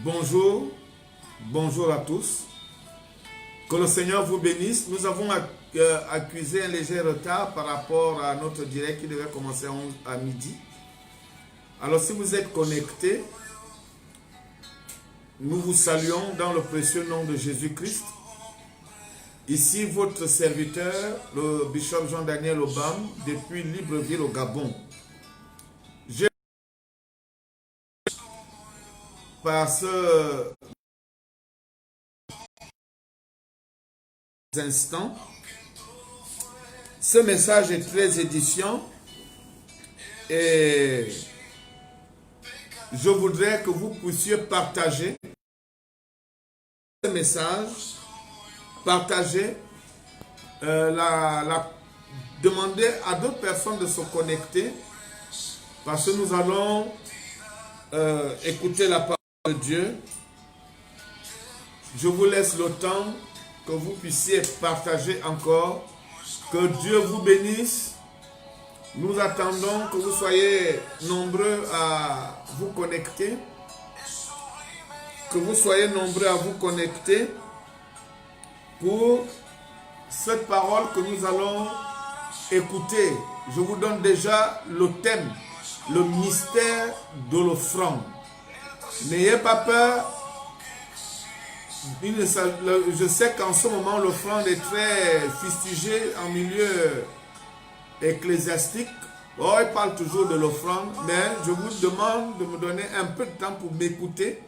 Bonjour, bonjour à tous. Que le Seigneur vous bénisse. Nous avons accusé un léger retard par rapport à notre direct qui devait commencer à midi. Alors si vous êtes connectés, nous vous saluons dans le précieux nom de Jésus-Christ. Ici votre serviteur, le bishop Jean-Daniel Obam, depuis Libreville au Gabon. Par ce instant, ce message est très édifiant et je voudrais que vous puissiez partager ce message, partager, demander à d'autres personnes de se connecter parce que nous allons écouter la parole de Dieu. Je vous laisse le temps que vous puissiez partager encore. Que Dieu vous bénisse. Nous attendons que vous soyez nombreux à vous connecter. Que vous soyez nombreux à vous connecter pour cette parole que nous allons écouter. Je vous donne déjà le thème, le mystère de l'offrande. N'ayez pas peur. Je sais qu'en ce moment, l'offrande est très fustigée en milieu ecclésiastique. Oh, il parle toujours de l'offrande, mais je vous demande de me donner un peu de temps pour m'écouter.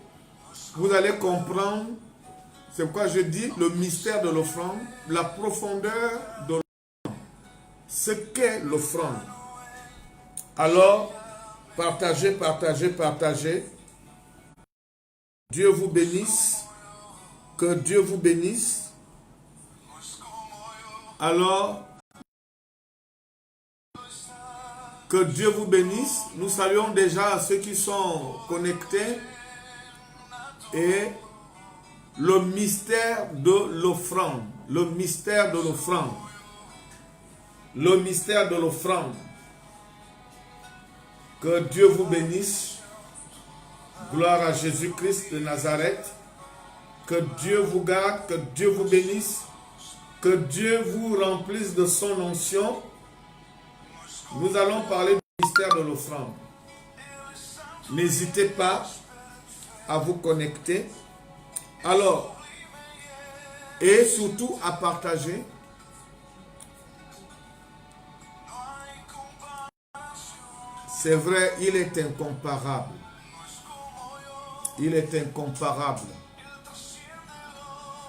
Vous allez comprendre, c'est pourquoi je dis le mystère de l'offrande, la profondeur de l'offrande, ce qu'est l'offrande. Alors, partagez, partagez, partagez. Dieu vous bénisse. Que Dieu vous bénisse. Alors, que Dieu vous bénisse. Nous saluons déjà ceux qui sont connectés. Et le mystère de l'offrande. Le mystère de l'offrande. Le mystère de l'offrande. Que Dieu vous bénisse. Gloire à Jésus-Christ de Nazareth. Que Dieu vous garde, que Dieu vous bénisse, que Dieu vous remplisse de son onction. Nous allons parler du mystère de l'offrande. N'hésitez pas à vous connecter. Alors, et surtout à partager. C'est vrai, il est incomparable. Il est incomparable.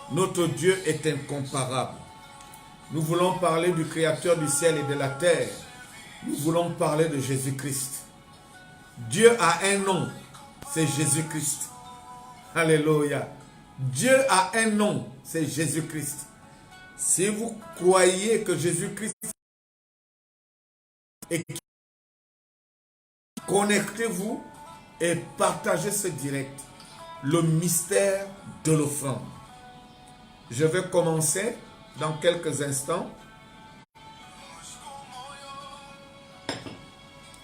Notre Dieu est incomparable. Nous voulons parler du Créateur du ciel et de la terre. Nous voulons parler de Jésus-Christ. Dieu a un nom, c'est Jésus-Christ. Alléluia. Dieu a un nom, c'est Jésus-Christ. Si vous croyez que Jésus-Christ est, connectez-vous et partagez ce direct. Le mystère de l'offrande. Je vais commencer dans quelques instants.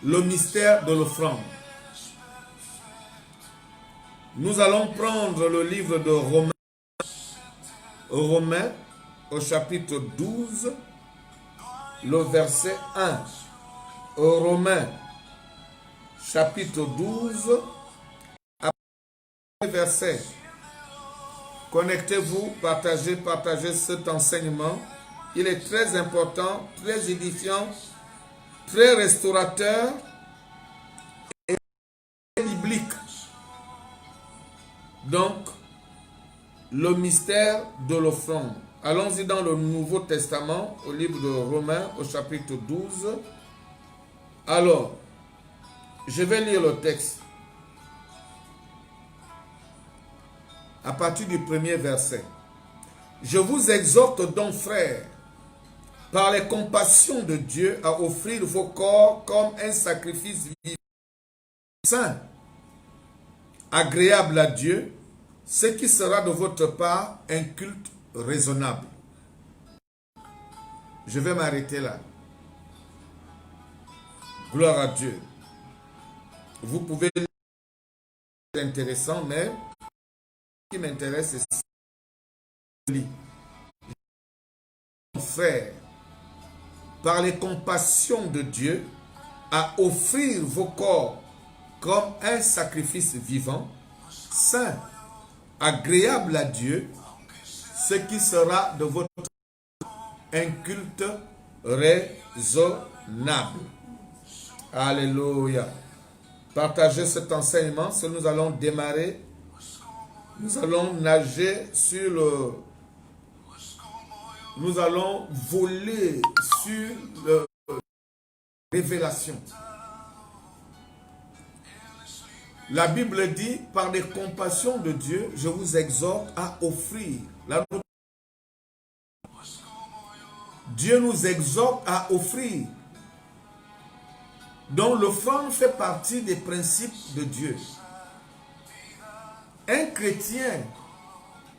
Le mystère de l'offrande. Nous allons prendre le livre de Romains au chapitre 12, le verset 1. Romains chapitre 12, verset. Connectez-vous, partagez, partagez cet enseignement. Il est très important, très édifiant, très restaurateur et biblique. Donc, le mystère de l'offrande. Allons-y dans le Nouveau Testament, au livre de Romains, au chapitre 12. Alors, je vais lire le texte. À partir du premier verset. Je vous exhorte donc, frères, par les compassions de Dieu, à offrir vos corps comme un sacrifice vivant, saint, agréable à Dieu, ce qui sera de votre part un culte raisonnable. Je vais m'arrêter là. Gloire à Dieu. Vous pouvez lire, c'est intéressant, mais qui m'intéresse, c'est frère, par les compassions de Dieu, à offrir vos corps comme un sacrifice vivant, saint, agréable à Dieu, ce qui sera de votre un culte raisonnable. Alléluia. Partagez cet enseignement. Si nous allons démarrer, nous allons nager sur le... Nous allons voler sur la révélation. La Bible dit, par les compassions de Dieu, je vous exhorte à offrir. Dieu nous exhorte à offrir. Donc l'offrande fait partie des principes de Dieu. Un chrétien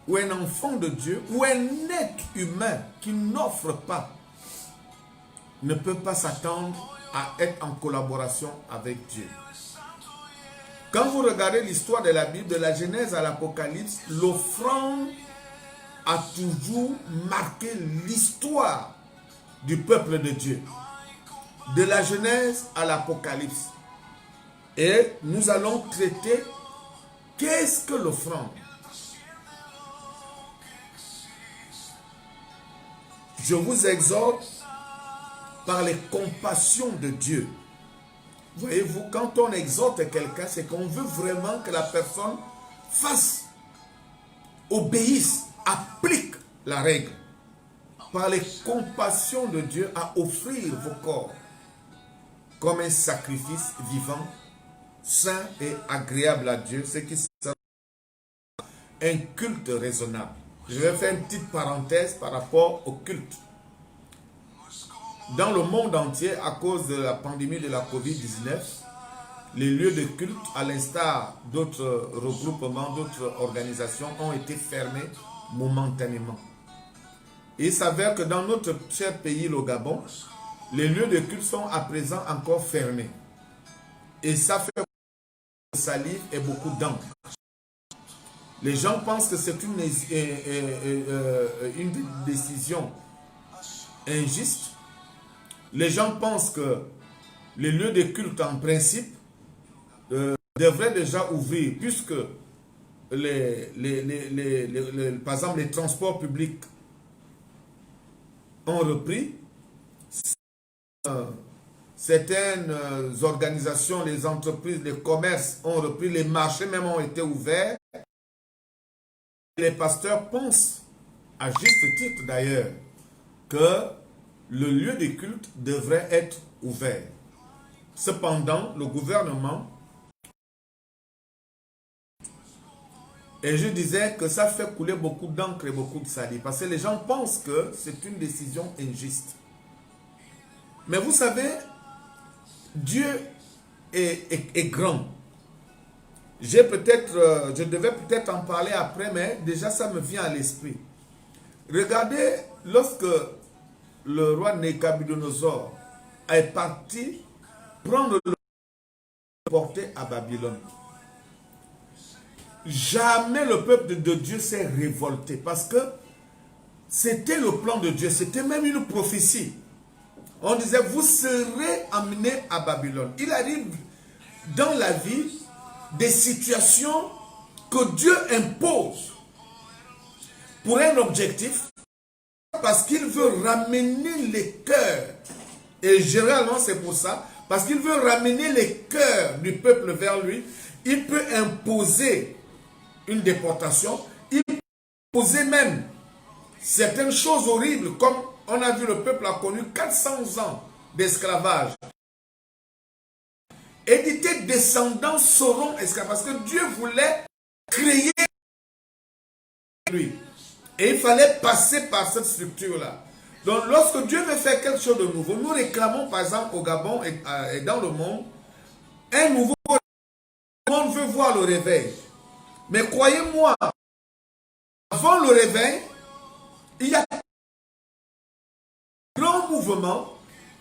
ou un enfant de Dieu ou un être humain qui n'offre pas ne peut pas s'attendre à être en collaboration avec Dieu. Quand vous regardez l'histoire de la Bible, de la Genèse à l'Apocalypse, l'offrande a toujours marqué l'histoire du peuple de Dieu. De la Genèse à l'Apocalypse. Et nous allons traiter qu'est-ce que l'offrande. Je vous exhorte par les compassions de Dieu. Voyez-vous, quand on exhorte quelqu'un, c'est qu'on veut vraiment que la personne fasse, obéisse, applique la règle. Par les compassions de Dieu, à offrir vos corps comme un sacrifice vivant, saint et agréable à Dieu, ce qui sera un culte raisonnable. Je vais faire une petite parenthèse par rapport au culte. Dans le monde entier, à cause de la pandémie de la COVID-19, les lieux de culte, à l'instar d'autres regroupements, d'autres organisations, ont été fermés momentanément. Et il s'avère que dans notre cher pays, le Gabon, les lieux de culte sont à présent encore fermés. Et ça fait beaucoup de salive et beaucoup d'encre. Les gens pensent que c'est une décision injuste. Les gens pensent que les lieux de culte, en principe, devraient déjà ouvrir, puisque, par exemple, les transports publics ont repris. Certaines organisations, les entreprises, les commerces ont repris, les marchés même ont été ouverts. Les pasteurs pensent, à juste titre d'ailleurs, que le lieu de culte devrait être ouvert. Cependant, le gouvernement, et je disais que ça fait couler beaucoup d'encre et beaucoup de salive, parce que les gens pensent que c'est une décision injuste. Mais vous savez, Dieu est grand. Je devais peut-être en parler après, mais déjà ça me vient à l'esprit. Regardez, lorsque le roi Nebuchadnezzar est parti prendre le porter à Babylone, jamais le peuple de Dieu s'est révolté, parce que c'était le plan de Dieu, c'était même une prophétie. On disait, vous serez amenés à Babylone. Il arrive dans la vie des situations que Dieu impose pour un objectif, parce qu'il veut ramener les cœurs. Et généralement, c'est pour ça, parce qu'il veut ramener les cœurs du peuple vers lui. Il peut imposer une déportation, il peut imposer même certaines choses horribles, comme on a vu, le peuple a connu 400 ans d'esclavage. Et tes descendants seront esclaves, parce que Dieu voulait créer lui. Et il fallait passer par cette structure-là. Donc lorsque Dieu veut faire quelque chose de nouveau, nous réclamons par exemple au Gabon et dans le monde, un nouveau monde. Le monde veut voir le réveil. Mais croyez-moi, avant le réveil, il y a des grands mouvements,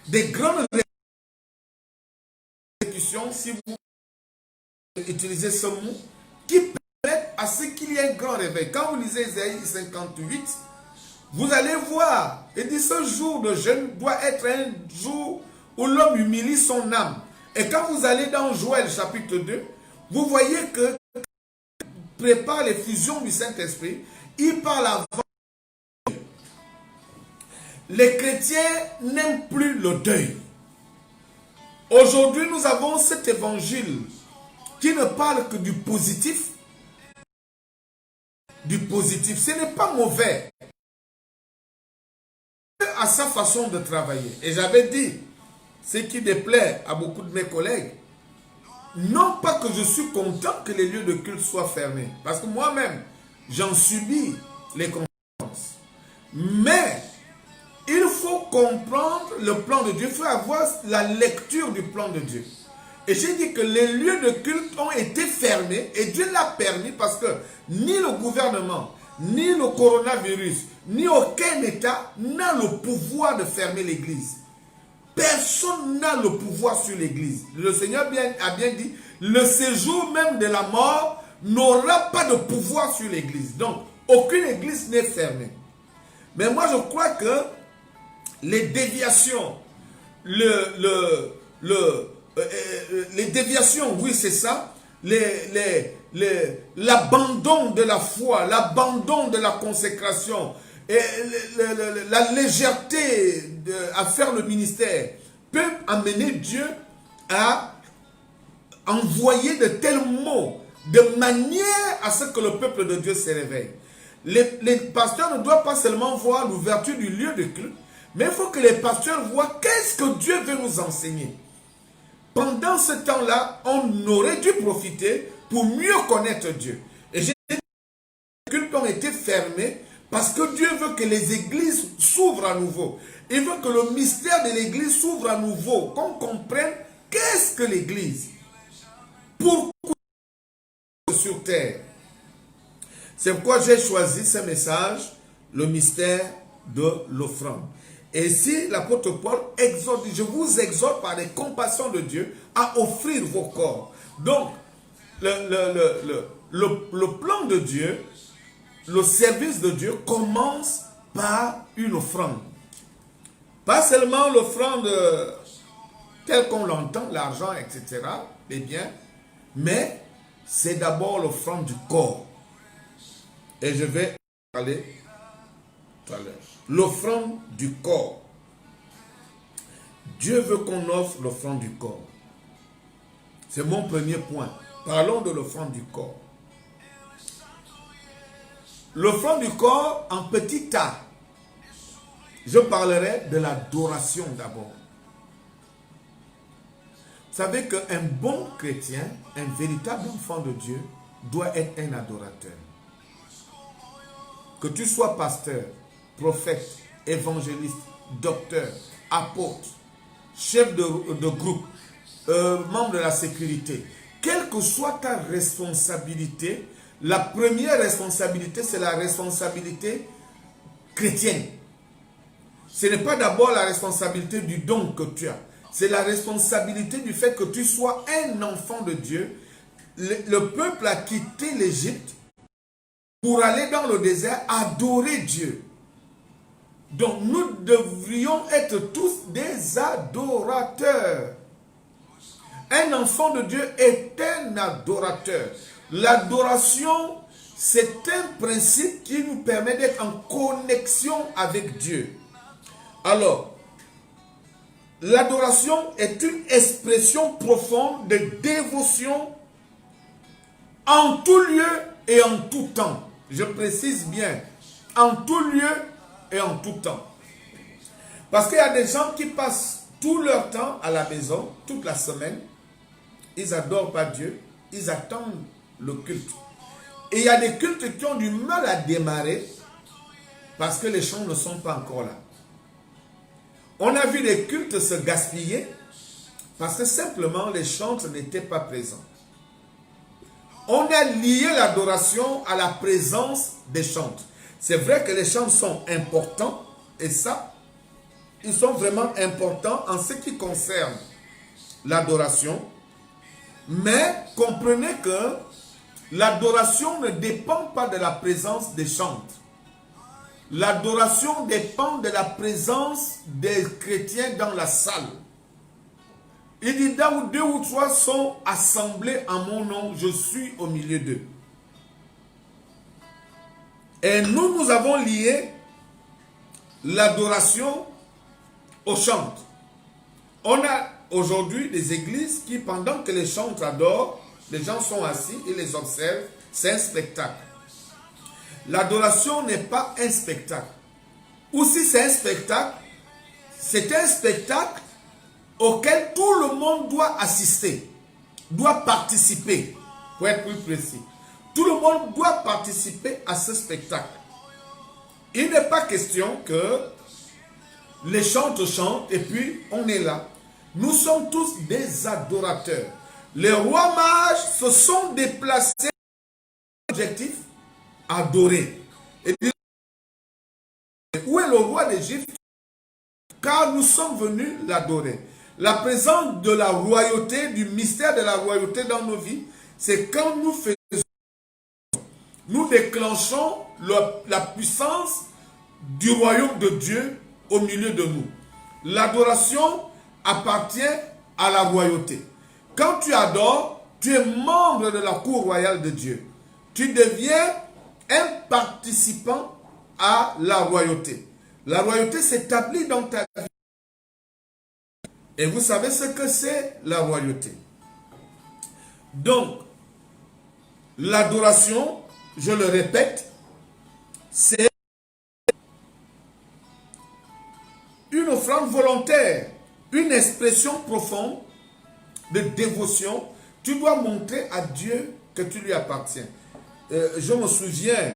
des grandes révolutions, si vous utilisez ce mot, qui permettent à ce qu'il y ait un grand réveil. Quand vous lisez Isaïe 58, vous allez voir, il dit ce jour de jeûne doit être un jour où l'homme humilie son âme. Et quand vous allez dans Joël chapitre 2, vous voyez que prépare les fusions du Saint-Esprit, il parle avant. Les chrétiens n'aiment plus le deuil. Aujourd'hui, nous avons cet évangile qui ne parle que du positif. Du positif, ce n'est pas mauvais. À sa façon de travailler. Et j'avais dit, ce qui déplaît à beaucoup de mes collègues, non pas que je suis content que les lieux de culte soient fermés, parce que moi-même, j'en subis les conséquences. Mais, il faut comprendre le plan de Dieu, il faut avoir la lecture du plan de Dieu. Et j'ai dit que les lieux de culte ont été fermés, et Dieu l'a permis parce que ni le gouvernement, ni le coronavirus, ni aucun État n'a le pouvoir de fermer l'église. Personne n'a le pouvoir sur l'église. Le Seigneur a bien dit, le séjour même de la mort n'aura pas de pouvoir sur l'église. Donc, aucune église n'est fermée. Mais moi, je crois que les déviations, les déviations, oui, c'est ça, l'abandon de la foi, l'abandon de la consécration, et la légèreté à faire le ministère peut amener Dieu à envoyer de tels mots de manière à ce que le peuple de Dieu se réveille. Les pasteurs ne doivent pas seulement voir l'ouverture du lieu de culte, mais il faut que les pasteurs voient qu'est-ce que Dieu veut nous enseigner. Pendant ce temps-là, on aurait dû profiter pour mieux connaître Dieu. Et j'ai dit que les cultes ont été fermés parce que Dieu veut que les églises s'ouvrent à nouveau. Il veut que le mystère de l'église s'ouvre à nouveau, qu'on comprenne qu'est-ce que l'église. Pourquoi sur terre. C'est pourquoi j'ai choisi ce message, le mystère de l'offrande. Et si l'apôtre Paul exhorte, je vous exhorte par les compassions de Dieu à offrir vos corps. Donc, le plan de Dieu, le service de Dieu commence par une offrande. Pas seulement l'offrande telle qu'on l'entend, l'argent, etc., les biens, mais c'est d'abord l'offrande du corps. Et je vais parler tout à l'heure. L'offrande du corps. Dieu veut qu'on offre l'offrande du corps. C'est mon premier point. Parlons de l'offrande du corps. L'offrande du corps en petit tas. Je parlerai de l'adoration d'abord. Vous savez qu'un bon chrétien, un véritable enfant de Dieu, doit être un adorateur. Que tu sois pasteur, prophète, évangéliste, docteur, apôtre, chef de groupe, membre de la sécurité, quelle que soit ta responsabilité, la première responsabilité, c'est la responsabilité chrétienne. Ce n'est pas d'abord la responsabilité du don que tu as. C'est la responsabilité du fait que tu sois un enfant de Dieu. Le peuple a quitté l'Égypte pour aller dans le désert adorer Dieu. Donc nous devrions être tous des adorateurs. Un enfant de Dieu est un adorateur. L'adoration, c'est un principe qui nous permet d'être en connexion avec Dieu. Alors, l'adoration est une expression profonde de dévotion en tout lieu et en tout temps. Je précise bien, en tout lieu et en tout temps. Parce qu'il y a des gens qui passent tout leur temps à la maison, toute la semaine. Ils n'adorent pas Dieu, ils attendent le culte. Et il y a des cultes qui ont du mal à démarrer parce que les chants ne sont pas encore là. On a vu les cultes se gaspiller parce que simplement les chantres n'étaient pas présents. On a lié l'adoration à la présence des chantres. C'est vrai que les chants sont importants et ça, ils sont vraiment importants en ce qui concerne l'adoration. Mais comprenez que L'adoration ne dépend pas de la présence des chantres. L'adoration dépend de la présence des chrétiens dans la salle. Il dit, là où 2 ou 3 sont assemblés en mon nom, je suis au milieu d'eux. Et nous avons lié l'adoration au chant. On a aujourd'hui des églises qui, pendant que les chantres adorent, les gens sont assis et les observent. C'est un spectacle. L'adoration n'est pas un spectacle. Ou si c'est un spectacle, c'est un spectacle auquel tout le monde doit assister, doit participer, pour être plus précis. Tout le monde doit participer à ce spectacle. Il n'est pas question que les chantres chantent et puis on est là. Nous sommes tous des adorateurs. Les rois mages se sont déplacés objectif adorer. Et puis, où est le roi d'Égypte? Car nous sommes venus l'adorer. La présence de la royauté, du mystère de la royauté dans nos vies, c'est quand nous faisons, nous déclenchons la puissance du royaume de Dieu au milieu de nous. L'adoration appartient à la royauté. Quand tu adores, tu es membre de la cour royale de Dieu. Tu deviens un participant à la royauté. La royauté s'établit dans ta vie. Et vous savez ce que c'est la royauté. Donc, l'adoration, je le répète, c'est une offrande volontaire, une expression profonde de dévotion. Tu dois montrer à Dieu que tu lui appartiens. Je me souviens,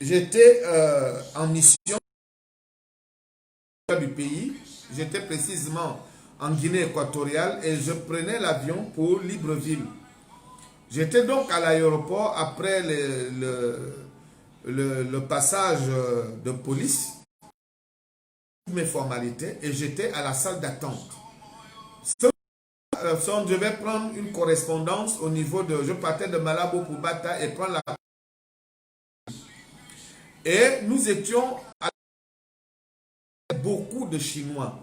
j'étais en mission du pays, j'étais précisément en Guinée équatoriale et je prenais l'avion pour Libreville. J'étais donc à l'aéroport après le passage de police, mes formalités, et j'étais à la salle d'attente. Je devais prendre une correspondance au niveau de... Je partais de Malabo pour Bata et prendre la... Et nous étions à beaucoup de Chinois.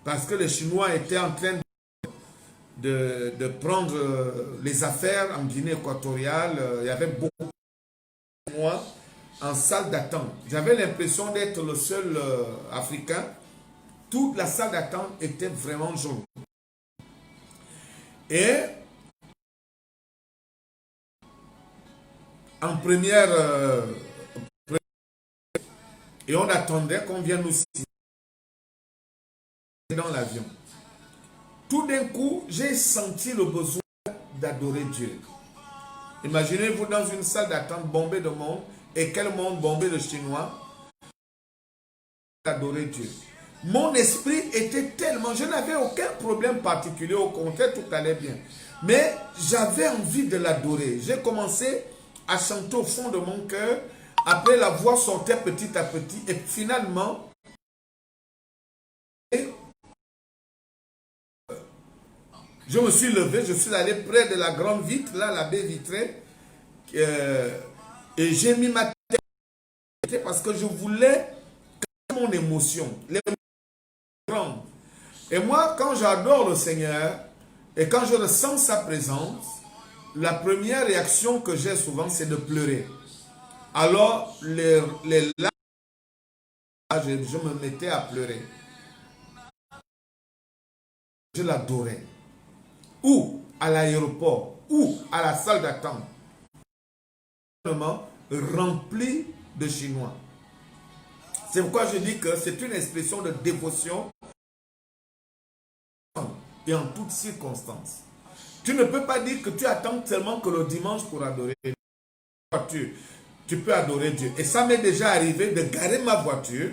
Parce que les Chinois étaient en train de prendre les affaires en Guinée équatoriale. Il y avait beaucoup de Chinois en salle d'attente. J'avais l'impression d'être le seul Africain. Toute la salle d'attente était vraiment jaune. Et en première... et on attendait qu'on vienne nous citer dans l'avion. Tout d'un coup, j'ai senti le besoin d'adorer Dieu. Imaginez-vous dans une salle d'attente bombée de monde, et quel monde bombé de Chinois, d'adorer Dieu. Mon esprit était tellement... Je n'avais aucun problème particulier, au contraire, tout allait bien. Mais j'avais envie de l'adorer. J'ai commencé à chanter au fond de mon cœur. Après, la voix sortait petit à petit. Et finalement, je me suis levé, je suis allé près de la grande vitre, là, la baie vitrée. Et j'ai mis ma tête parce que je voulais mon émotion. Et moi, quand j'adore le Seigneur et quand je ressens sa présence, la première réaction que j'ai souvent, c'est de pleurer. Alors, les larmes, je me mettais à pleurer. Je l'adorais. Ou à l'aéroport, ou à la salle d'attente. Rempli de Chinois. C'est pourquoi je dis que c'est une expression de dévotion et en toutes circonstances. Tu ne peux pas dire que tu attends seulement que le dimanche pour adorer Dieu. Tu peux adorer Dieu. Et ça m'est déjà arrivé de garer ma voiture.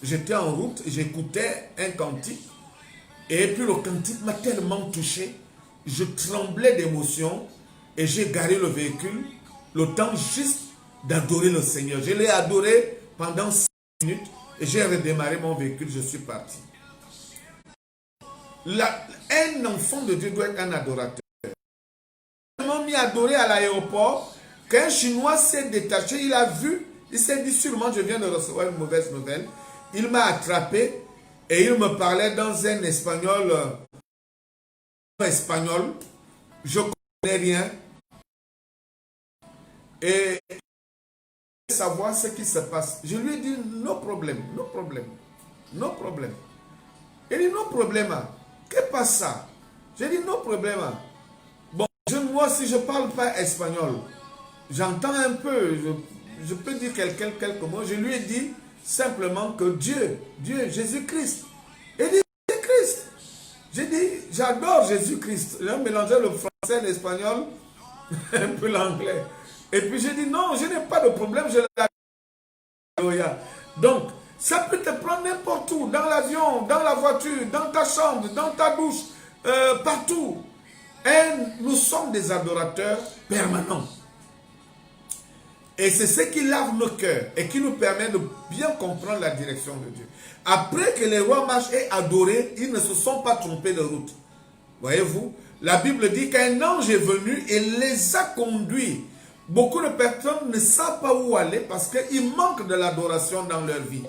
J'étais en route, j'écoutais un cantique. Et puis le cantique m'a tellement touché. Je tremblais d'émotion. Et j'ai garé le véhicule. Le temps juste d'adorer le Seigneur. Je l'ai adoré pendant 5 minutes. Et j'ai redémarré mon véhicule. Je suis parti. Un enfant de Dieu doit être un adorateur. Ils m'ont mis à adorer à l'aéroport. Qu'un Chinois s'est détaché, il a vu, il s'est dit sûrement je viens de recevoir une mauvaise nouvelle. Il m'a attrapé et il me parlait dans un espagnol. Je ne connais rien. Et savoir ce qui se passe. Je lui ai dit no problème, no problème, no problème. Il dit no problème. Que passe ça? J'ai dit no problème. Bon, moi si je ne parle pas espagnol, j'entends un peu, je peux dire quelques mots. Je lui ai dit simplement que Dieu, Jésus-Christ. Il dit Jésus-Christ. J'ai dit, j'adore Jésus-Christ. J'ai mélangé le français, l'espagnol, un peu l'anglais. Et puis j'ai dit, non, je n'ai pas de problème, je l'adore. Donc, ça peut te prendre n'importe où, dans l'avion, dans la voiture, dans ta chambre, dans ta douche, partout. Et nous sommes des adorateurs permanents. Et c'est ce qui lave nos cœurs et qui nous permet de bien comprendre la direction de Dieu. Après que les rois mages aient adoré, ils ne se sont pas trompés de route. Voyez-vous, la Bible dit qu'un ange est venu et les a conduits. Beaucoup de personnes ne savent pas où aller parce qu'il manque de l'adoration dans leur vie.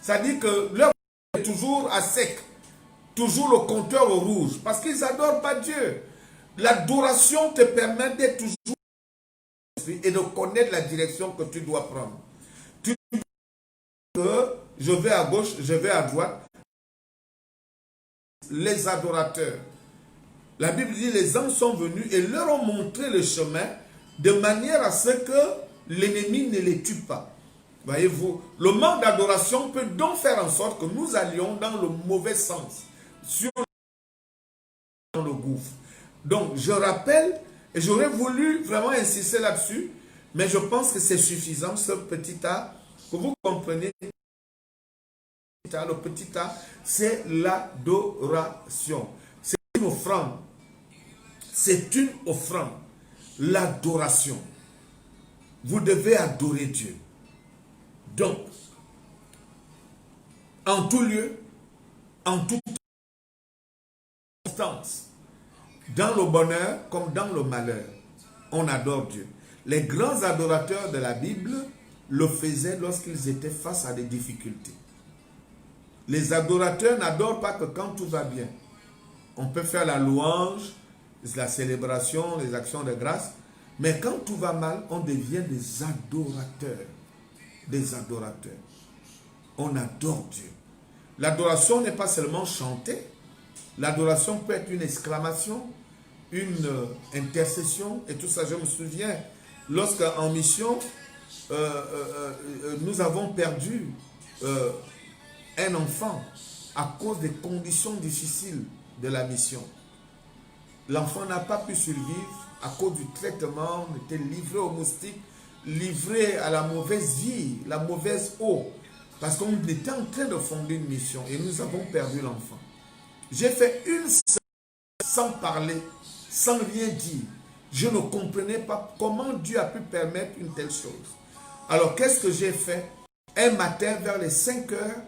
Ça dit que leur vie est toujours à sec, toujours le compteur au rouge, parce qu'ils n'adorent pas Dieu. L'adoration te permet d'être toujours et de connaître la direction que tu dois prendre. Tu dis que je vais à gauche, je vais à droite. Les adorateurs. La Bible dit les anges sont venus et leur ont montré le chemin de manière à ce que l'ennemi ne les tue pas. Voyez-vous, le manque d'adoration peut donc faire en sorte que nous allions dans le mauvais sens, sur le gouffre. Donc, je rappelle, et j'aurais voulu vraiment insister là-dessus, mais je pense que c'est suffisant, ce petit A, que vous compreniez. Le petit A, c'est l'adoration. C'est une offrande. C'est une offrande. L'adoration. Vous devez adorer Dieu. Donc, en tout lieu, en toute instance, dans le bonheur comme dans le malheur, on adore Dieu. Les grands adorateurs de la Bible le faisaient lorsqu'ils étaient face à des difficultés. Les adorateurs n'adorent pas que quand tout va bien. On peut faire la louange, la célébration, les actions de grâce, mais quand tout va mal, on devient des adorateurs. Des adorateurs. On adore Dieu. L'adoration n'est pas seulement chanter. L'adoration peut être une exclamation, une intercession et tout ça. Je me souviens, lorsqu'en mission, nous avons perdu un enfant à cause des conditions difficiles de la mission. L'enfant n'a pas pu survivre à cause du traitement, on était livré aux moustiques, livré à la mauvaise vie, la mauvaise eau, parce qu'on était en train de fonder une mission et nous avons perdu l'enfant. J'ai fait une semaine sans parler, sans rien dire. Je ne comprenais pas comment Dieu a pu permettre une telle chose. Alors qu'est-ce que j'ai fait? Un matin vers les 5 heures,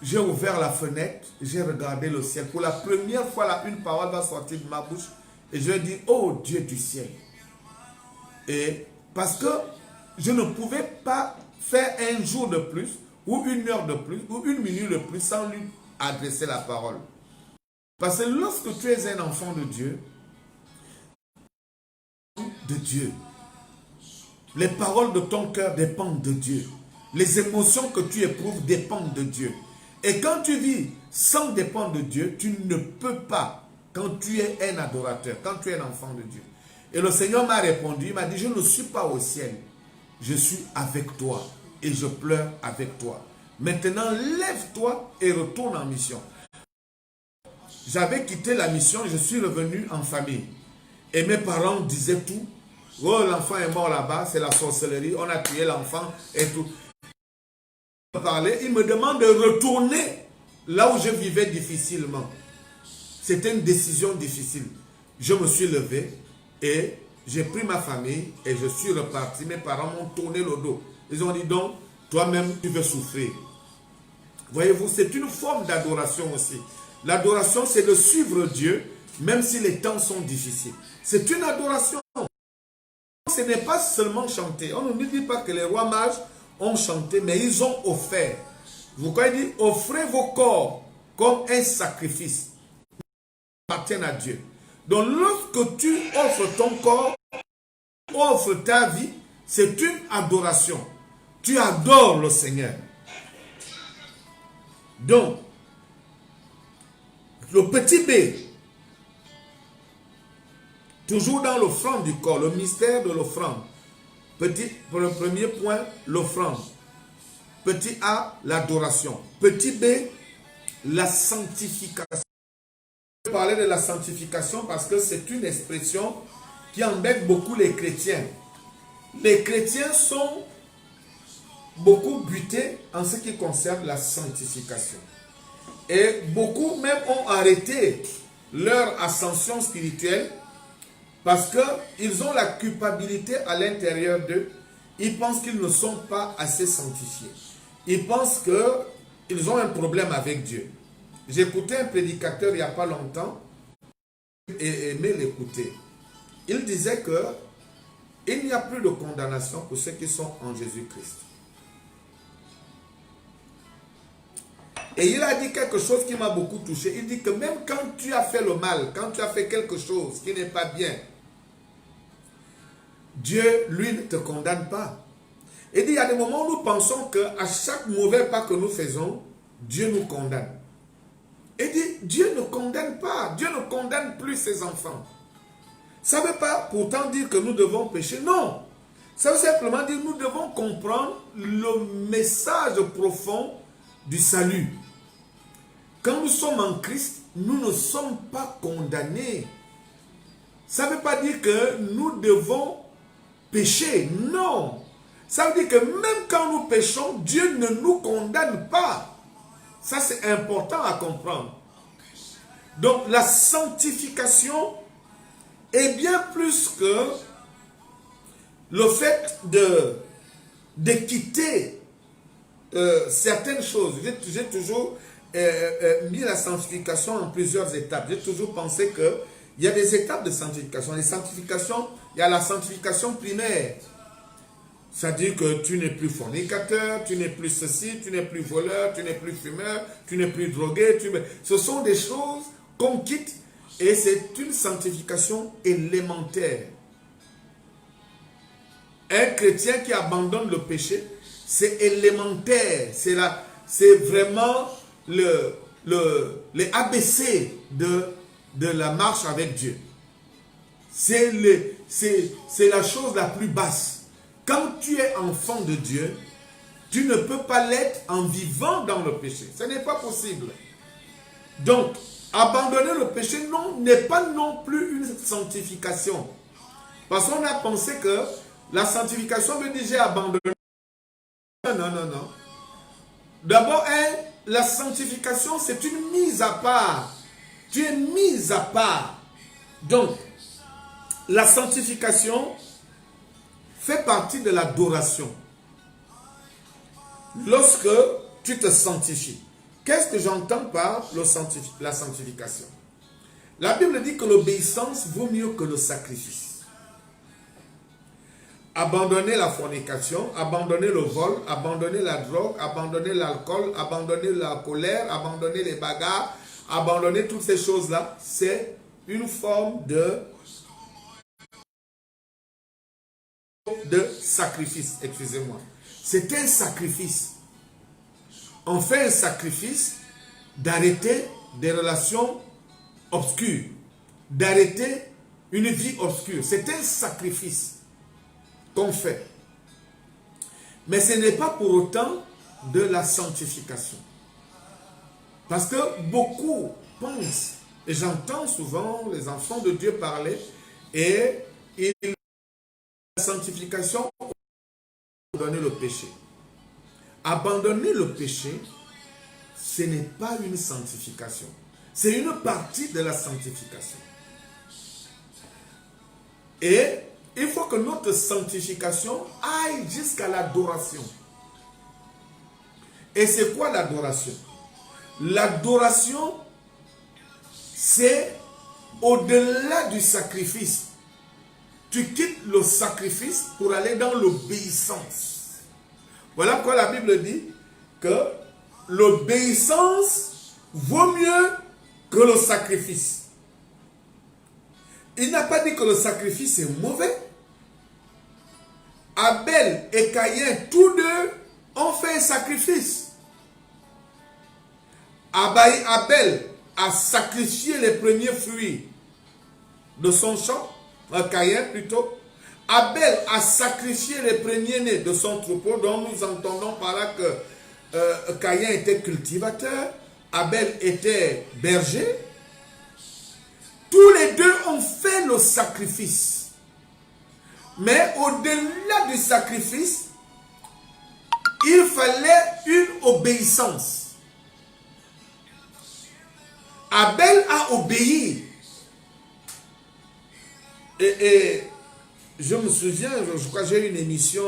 j'ai ouvert la fenêtre, j'ai regardé le ciel. Pour la première fois, là, une parole va sortir de ma bouche et je dis, oh Dieu du ciel. Et parce que je ne pouvais pas faire un jour de plus, ou une heure de plus, ou une minute de plus sans lui adresser la parole. Parce que lorsque tu es un enfant de Dieu, les paroles de ton cœur dépendent de Dieu. Les émotions que tu éprouves dépendent de Dieu. Et quand tu vis sans dépendre de Dieu, tu ne peux pas, quand tu es un adorateur, quand tu es un enfant de Dieu. Et le Seigneur m'a répondu, il m'a dit, je ne suis pas au ciel, je suis avec toi et je pleure avec toi. Maintenant, lève-toi et retourne en mission. J'avais quitté la mission, je suis revenu en famille. Et mes parents disaient tout. Oh, l'enfant est mort là-bas, c'est la sorcellerie, on a tué l'enfant et tout. Il me demande de retourner là où je vivais difficilement. C'était une décision difficile. Je me suis levé et j'ai pris ma famille et je suis reparti. Mes parents m'ont tourné le dos. Ils ont dit donc, toi-même, tu veux souffrir. Voyez-vous, c'est une forme d'adoration aussi. L'adoration, c'est de suivre Dieu, même si les temps sont difficiles. C'est une adoration. Ce n'est pas seulement chanter. On ne dit pas que les rois mages ont chanté, mais ils ont offert. Vous voyez, offrez vos corps comme un sacrifice qui appartient à Dieu. Donc lorsque tu offres ton corps, offres ta vie, c'est une adoration. Tu adores le Seigneur. Donc, le petit B, toujours dans l'offrande du corps, le mystère de l'offrande. Pour le premier point, l'offrande. Petit A, l'adoration. Petit B, la sanctification. Je vais parler de la sanctification parce que c'est une expression qui embête beaucoup les chrétiens. Les chrétiens sont beaucoup butés en ce qui concerne la sanctification. Et beaucoup même ont arrêté leur ascension spirituelle parce qu'ils ont la culpabilité à l'intérieur d'eux. Ils pensent qu'ils ne sont pas assez sanctifiés. Ils pensent qu'ils ont un problème avec Dieu. J'écoutais un prédicateur il n'y a pas longtemps et aimé l'écouter. Il disait qu'il n'y a plus de condamnation pour ceux qui sont en Jésus-Christ. Et il a dit quelque chose qui m'a beaucoup touché. Il dit que même quand tu as fait le mal, quand tu as fait quelque chose qui n'est pas bien, Dieu, lui, ne te condamne pas. Il dit, il y a des moments où nous pensons qu'à chaque mauvais pas que nous faisons, Dieu nous condamne. Il dit, Dieu ne condamne pas. Dieu ne condamne plus ses enfants. Ça ne veut pas pourtant dire que nous devons pécher. Non. Ça veut simplement dire que nous devons comprendre le message profond du salut. Quand nous sommes en Christ, nous ne sommes pas condamnés. Ça ne veut pas dire que nous devons pécher. Non. Ça veut dire que même quand nous péchons, Dieu ne nous condamne pas. Ça, c'est important à comprendre. Donc, la sanctification est bien plus que le fait de quitter certaines choses. J'ai toujours mis la sanctification en plusieurs étapes. J'ai toujours pensé qu'il y a des étapes de sanctification. Les sanctifications, il y a la sanctification primaire. C'est-à-dire que tu n'es plus fornicateur, tu n'es plus ceci, tu n'es plus voleur, tu n'es plus fumeur, tu n'es plus drogué. Ce sont des choses qu'on quitte et c'est une sanctification élémentaire. Un chrétien qui abandonne le péché, c'est élémentaire. C'est vraiment les ABC de la marche avec Dieu. C'est la chose la plus basse. Quand tu es enfant de Dieu, tu ne peux pas l'être en vivant dans le péché. Ce n'est pas possible. Donc, abandonner le péché n'est pas non plus une sanctification. Parce qu'on a pensé que la sanctification veut dire j'ai abandonné. Non, non, non. D'abord, la sanctification, c'est une mise à part. Tu es mise à part. Donc, la sanctification fait partie de l'adoration. Lorsque tu te sanctifies. Qu'est-ce que j'entends par la sanctification? La Bible dit que l'obéissance vaut mieux que le sacrifice. Abandonner la fornication, abandonner le vol, abandonner la drogue, abandonner l'alcool, abandonner la colère, abandonner les bagarres, abandonner toutes ces choses-là, c'est une forme de sacrifice, excusez-moi. C'est un sacrifice. On fait un sacrifice d'arrêter des relations obscures, d'arrêter une vie obscure. C'est un sacrifice qu'on fait. Mais ce n'est pas pour autant de la sanctification. Parce que beaucoup pensent, et j'entends souvent les enfants de Dieu parler, et la sanctification, abandonner le péché. Abandonner le péché, ce n'est pas une sanctification. C'est une partie de la sanctification. Et il faut que notre sanctification aille jusqu'à l'adoration. Et c'est quoi l'adoration? L'adoration, c'est au-delà du sacrifice. Tu quittes le sacrifice pour aller dans l'obéissance. Voilà pourquoi la Bible dit que l'obéissance vaut mieux que le sacrifice. Il n'a pas dit que le sacrifice est mauvais. Abel et Caïn, tous deux, ont fait un sacrifice. Abel a sacrifié les premiers fruits de son champ, Caïn plutôt. Abel a sacrifié les premiers-nés de son troupeau, dont nous entendons par là que Caïn était cultivateur, Abel était berger. Tous les deux ont fait le sacrifice. Mais au-delà du sacrifice, il fallait une obéissance. Abel a obéi. Et je me souviens, je crois que j'ai une émission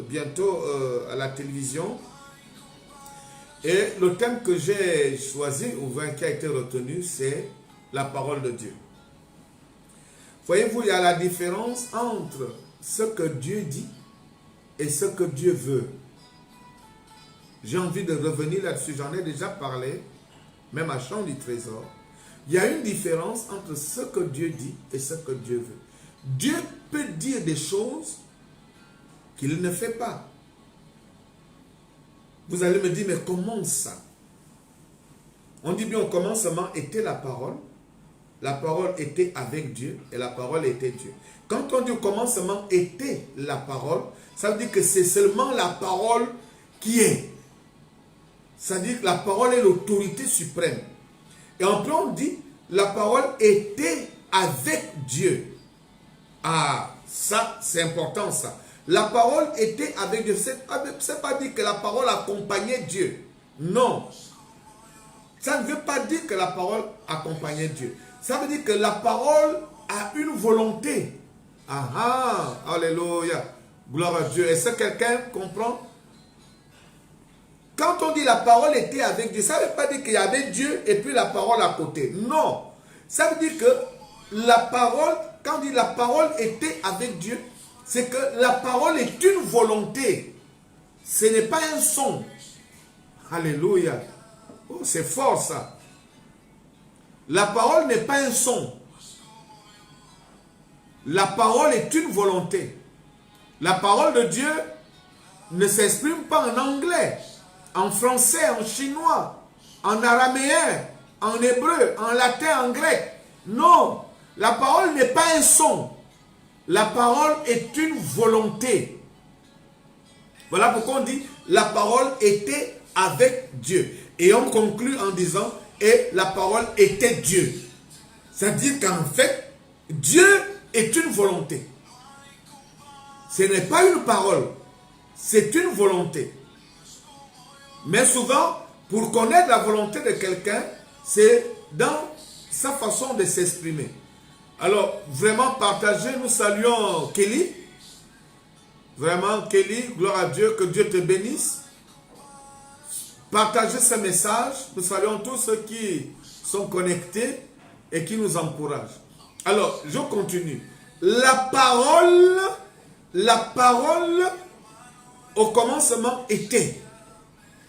bientôt à la télévision. Et le thème que j'ai choisi, ou qui a été retenu, c'est la parole de Dieu. Voyez-vous, il y a la différence entre ce que Dieu dit et ce que Dieu veut. J'ai envie de revenir là-dessus, j'en ai déjà parlé, même à Chant du Trésor. Il y a une différence entre ce que Dieu dit et ce que Dieu veut. Dieu peut dire des choses qu'il ne fait pas. Vous allez me dire, mais comment ça? On dit bien au commencement était la parole était avec Dieu et la parole était Dieu. Quand on dit au commencement était la parole, ça veut dire que c'est seulement la parole qui est. Ça veut dire que la parole est l'autorité suprême. Et en plus on dit la parole était avec Dieu. Ah, ça c'est important ça. La parole était avec Dieu. C'est pas dire que la parole accompagnait Dieu. Non. Ça ne veut pas dire que la parole accompagnait Dieu. Ça veut dire que la parole a une volonté. Ah ah, alléluia. Gloire à Dieu. Est-ce que quelqu'un comprend? Quand on dit la parole était avec Dieu, ça ne veut pas dire qu'il y avait Dieu et puis la parole à côté. Non. Ça veut dire que la parole, quand on dit la parole était avec Dieu, c'est que la parole est une volonté. Ce n'est pas un son. Alléluia. Oh, c'est fort ça. La parole n'est pas un son. La parole est une volonté. La parole de Dieu ne s'exprime pas en anglais, en français, en chinois, en araméen, en hébreu, en latin, en grec. Non, la parole n'est pas un son. La parole est une volonté. Voilà pourquoi on dit la parole était avec Dieu. Et on conclut en disant et la parole était Dieu. C'est-à-dire qu'en fait, Dieu est une volonté. Ce n'est pas une parole, c'est une volonté. Mais souvent, pour connaître la volonté de quelqu'un, c'est dans sa façon de s'exprimer. Alors, vraiment partagez, nous saluons Kelly. Vraiment, Kelly, gloire à Dieu, que Dieu te bénisse. Partagez ce message. Nous saluons tous ceux qui sont connectés et qui nous encouragent. Alors, je continue. La parole au commencement était.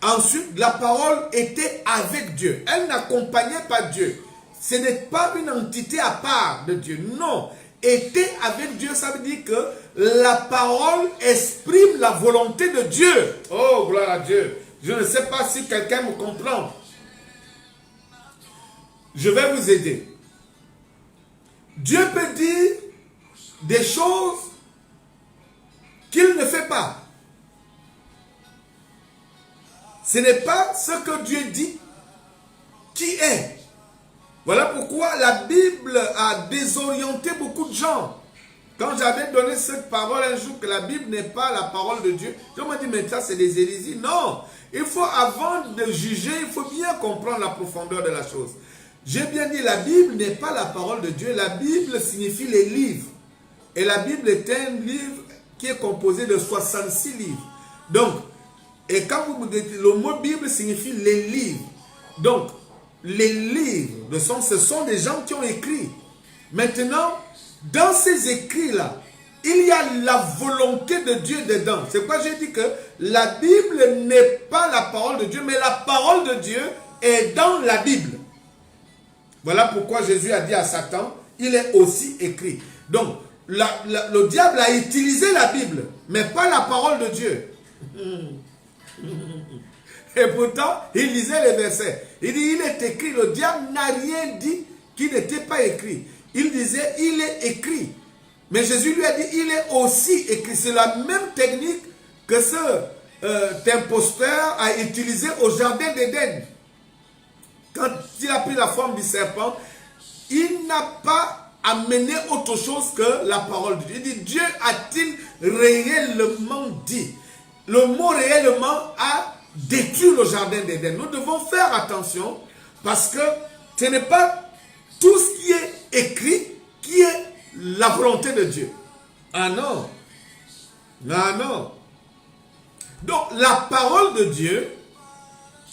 Ensuite, la parole était avec Dieu. Elle n'accompagnait pas Dieu. Ce n'est pas une entité à part de Dieu. Non. Était avec Dieu, ça veut dire que la parole exprime la volonté de Dieu. Oh, gloire à Dieu. Je ne sais pas si quelqu'un me comprend. Je vais vous aider. Dieu peut dire des choses qu'il ne fait pas. Ce n'est pas ce que Dieu dit qui est. Voilà pourquoi la Bible a désorienté beaucoup de gens. Quand j'avais donné cette parole un jour que la Bible n'est pas la parole de Dieu, je me dis mais ça c'est des hérésies. Non, il faut avant de juger, il faut bien comprendre la profondeur de la chose. J'ai bien dit la Bible n'est pas la parole de Dieu. La Bible signifie les livres. Et la Bible est un livre qui est composé de 66 livres. Donc, Et quand vous me dites, le mot Bible signifie les livres. Donc, les livres, ce sont des gens qui ont écrit. Maintenant, dans ces écrits-là, il y a la volonté de Dieu dedans. C'est pourquoi j'ai dit que la Bible n'est pas la parole de Dieu, mais la parole de Dieu est dans la Bible. Voilà pourquoi Jésus a dit à Satan, il est aussi écrit. Donc, le diable a utilisé la Bible, mais pas la parole de Dieu. Et pourtant, il lisait les versets. Il dit, il est écrit. Le diable n'a rien dit qui n'était pas écrit. Il disait, il est écrit. Mais Jésus lui a dit, il est aussi écrit. C'est la même technique que cet imposteur a utilisé au jardin d'Éden. Quand il a pris la forme du serpent, il n'a pas amené autre chose que la parole de Dieu. Il dit, Dieu a-t-il réellement dit? Le mot réellement a détruit le jardin d'Éden. Nous devons faire attention parce que ce n'est pas tout ce qui est écrit qui est la volonté de Dieu. Ah non. Ah non. Donc la parole de Dieu,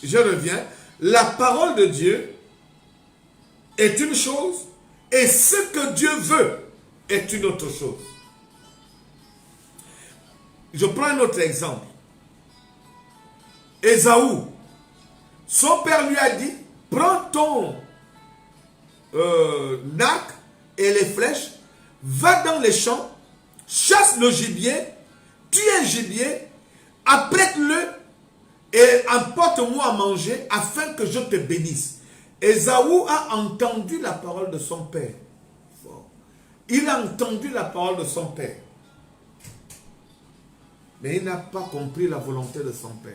je reviens, la parole de Dieu est une chose et ce que Dieu veut est une autre chose. Je prends un autre exemple. Ésaü, son père lui a dit, prends ton arc et les flèches, va dans les champs, chasse le gibier, tue un gibier, apprête-le et apporte-moi à manger afin que je te bénisse. Ésaü a entendu la parole de son père. Il a entendu la parole de son père. Mais il n'a pas compris la volonté de son père.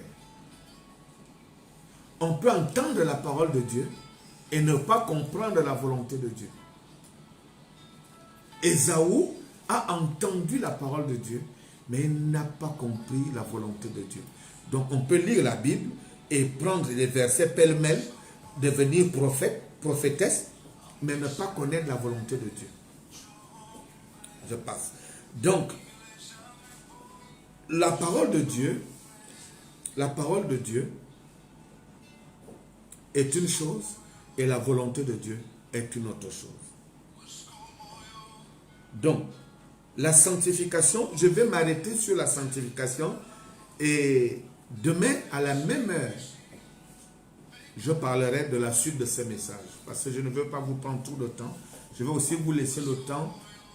On peut entendre la parole de Dieu et ne pas comprendre la volonté de Dieu. Ésaü a entendu la parole de Dieu, mais il n'a pas compris la volonté de Dieu. Donc on peut lire la Bible et prendre les versets pêle-mêle, devenir prophète, prophétesse, mais ne pas connaître la volonté de Dieu. Je passe. Donc, la parole de Dieu est une chose et la volonté de Dieu est une autre chose. Donc, la sanctification, je vais m'arrêter sur la sanctification et demain à la même heure, je parlerai de la suite de ces messages parce que je ne veux pas vous prendre tout le temps. Je vais aussi vous laisser le temps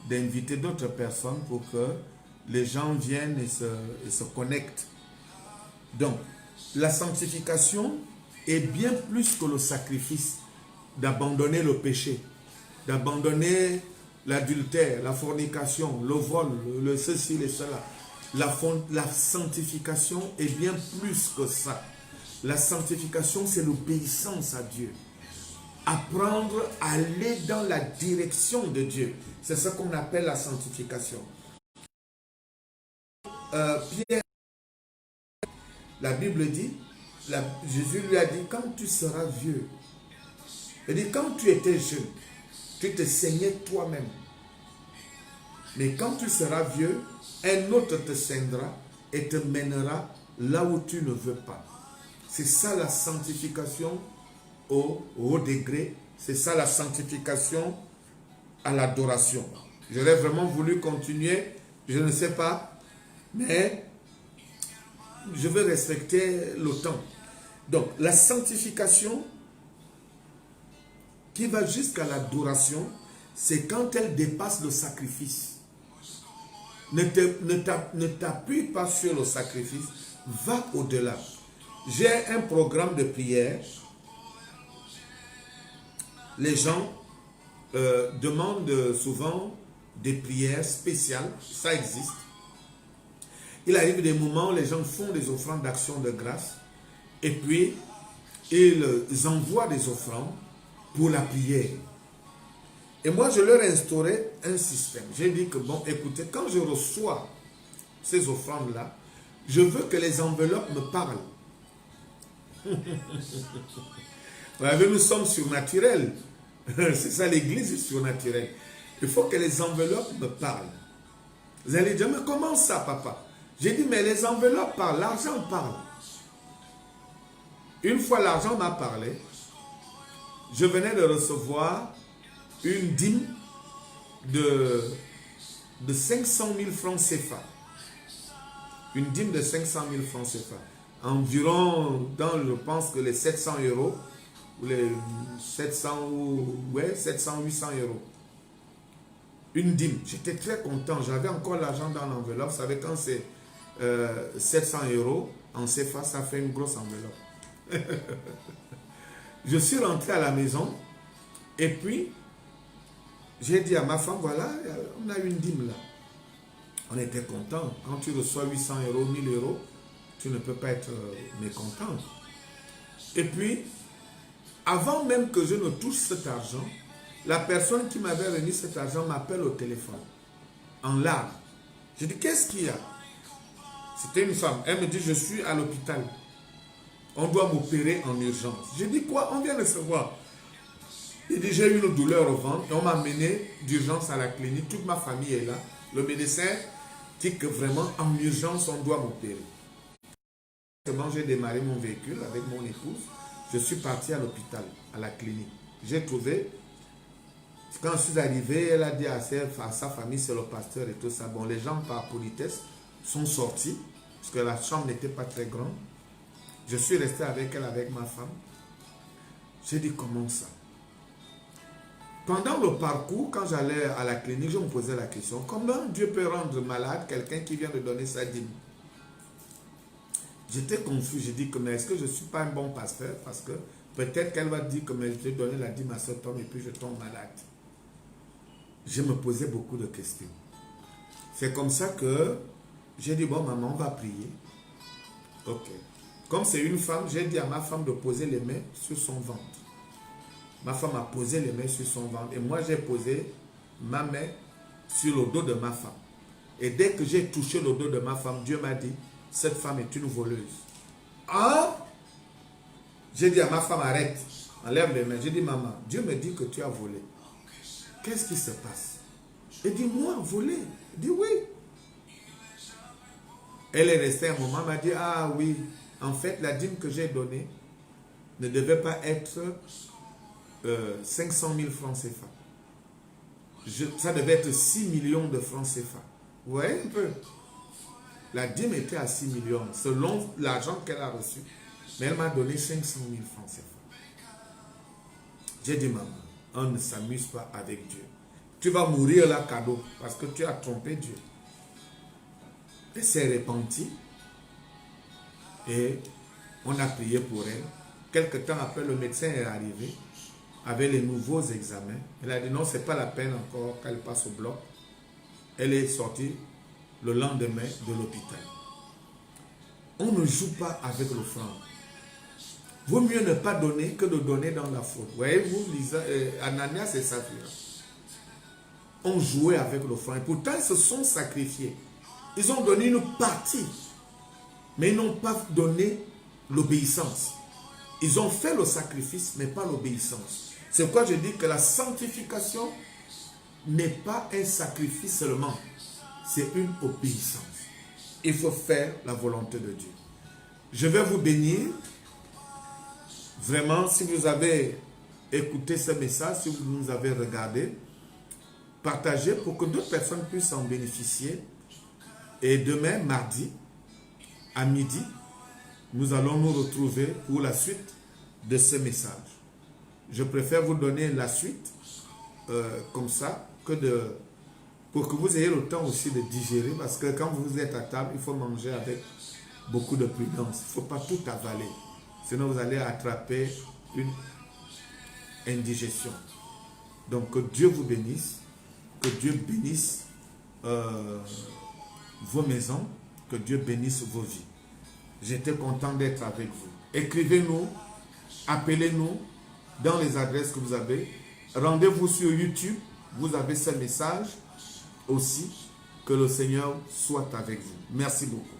d'inviter d'autres personnes pour que les gens viennent et se connectent. Donc, la sanctification est bien plus que le sacrifice d'abandonner le péché, d'abandonner l'adultère, la fornication, le vol, le ceci, le cela. La sanctification est bien plus que ça. La sanctification, c'est l'obéissance à Dieu. Apprendre à aller dans la direction de Dieu. C'est ce qu'on appelle la sanctification. Pierre, la Bible dit, Jésus lui a dit, quand tu seras vieux, il dit, quand tu étais jeune, tu te saignais toi-même. Mais quand tu seras vieux, un autre te saignera et te mènera là où tu ne veux pas. C'est ça la sanctification au haut degré. C'est ça la sanctification à l'adoration. J'aurais vraiment voulu continuer, je ne sais pas, mais je veux respecter le temps. Donc, la sanctification qui va jusqu'à l'adoration, c'est quand elle dépasse le sacrifice. Ne t'appuie pas sur le sacrifice, va au-delà. J'ai un programme de prière. Les gens demandent souvent des prières spéciales, ça existe. Il arrive des moments où les gens font des offrandes d'action de grâce et puis ils envoient des offrandes pour la prière. Et moi, je leur ai instauré un système. J'ai dit que, bon, écoutez, quand je reçois ces offrandes-là, je veux que les enveloppes me parlent. Vous voyez, nous sommes surnaturels. C'est ça, l'église est surnaturelle. Il faut que les enveloppes me parlent. Vous allez dire, mais comment ça, papa? J'ai dit, mais les enveloppes parlent, l'argent parle. Une fois l'argent m'a parlé, je venais de recevoir une dîme de 500 000 francs CFA. Une dîme de 500 000 francs CFA. Environ, je pense que les 700 euros, ou les 700, 800 euros. Une dîme. J'étais très content. J'avais encore l'argent dans l'enveloppe. Vous savez, quand c'est 700 euros, en CFA, ça fait une grosse enveloppe. Je suis rentré à la maison et puis j'ai dit à ma femme, voilà, on a une dîme là. On était content. Quand tu reçois 800 euros, 1000 euros, tu ne peux pas être mécontent. Et puis, avant même que je ne touche cet argent, la personne qui m'avait remis cet argent m'appelle au téléphone, en larmes. Je dis, qu'est-ce qu'il y a? C'était une femme. Elle me dit, je suis à l'hôpital. On doit m'opérer en urgence. Je dis, quoi? On vient de se voir. Il dit, j'ai eu une douleur au ventre et on m'a mené d'urgence à la clinique. Toute ma famille est là. Le médecin dit que vraiment, en urgence, on doit m'opérer. J'ai démarré mon véhicule avec mon épouse. Je suis parti à l'hôpital, à la clinique. J'ai trouvé, quand je suis arrivé, elle a dit à sa famille, c'est le pasteur et tout ça. Bon, les gens, par politesse, sont sortis, parce que la chambre n'était pas très grande. Je suis resté avec elle, avec ma femme. J'ai dit, comment ça? Pendant le parcours, quand j'allais à la clinique, je me posais la question, comment Dieu peut rendre malade quelqu'un qui vient de donner sa dîme? J'étais confus, j'ai dit, mais est-ce que je ne suis pas un bon pasteur? Parce que peut-être qu'elle va dire que je vais donner la dîme à cet homme et puis je tombe malade. Je me posais beaucoup de questions. C'est comme ça que j'ai dit, bon maman, on va prier. Ok. Comme c'est une femme, j'ai dit à ma femme de poser les mains sur son ventre. Ma femme a posé les mains sur son ventre et moi j'ai posé ma main sur le dos de ma femme. Et dès que j'ai touché le dos de ma femme, Dieu m'a dit, cette femme est une voleuse. Ah! J'ai dit à ma femme, arrête, enlève les mains. J'ai dit, maman, Dieu me dit que tu as volé. Qu'est-ce qui se passe? Elle dit, moi, voler? Elle dit, oui. Elle est restée un moment, elle m'a dit, ah oui, en fait, la dîme que j'ai donnée ne devait pas être 500 000 francs CFA. Ça devait être 6 millions de francs CFA. Vous voyez un peu? La dîme était à 6 millions, selon l'argent qu'elle a reçu. Mais elle m'a donné 500 000 francs CFA. J'ai dit, maman, on ne s'amuse pas avec Dieu. Tu vas mourir là, cadeau, parce que tu as trompé Dieu. Elle s'est repentie et on a prié pour elle. Quelque temps après, le médecin est arrivé avec les nouveaux examens. Elle a dit non, ce n'est pas la peine encore qu'elle passe au bloc. Elle est sortie le lendemain de l'hôpital. On ne joue pas avec l'offrande. Vaut mieux ne pas donner que de donner dans la faute. Voyez-vous, Ananias et Saphira ont joué avec l'offrande. Pourtant, ils se sont sacrifiés. Ils ont donné une partie, mais ils n'ont pas donné l'obéissance. Ils ont fait le sacrifice, mais pas l'obéissance. C'est pourquoi je dis que la sanctification n'est pas un sacrifice seulement. C'est une obéissance. Il faut faire la volonté de Dieu. Je vais vous bénir. Vraiment, si vous avez écouté ce message, si vous nous avez regardé, partagez pour que d'autres personnes puissent en bénéficier. Et demain, mardi, à midi, nous allons nous retrouver pour la suite de ce message. Je préfère vous donner la suite comme ça, pour que vous ayez le temps aussi de digérer, parce que quand vous êtes à table, il faut manger avec beaucoup de prudence. Il ne faut pas tout avaler, sinon vous allez attraper une indigestion. Donc que Dieu vous bénisse, que Dieu bénisse vos maisons, que Dieu bénisse vos vies. J'étais content d'être avec vous. Écrivez-nous, appelez-nous dans les adresses que vous avez. Rendez-vous sur YouTube, vous avez ce message aussi. Que le Seigneur soit avec vous. Merci beaucoup.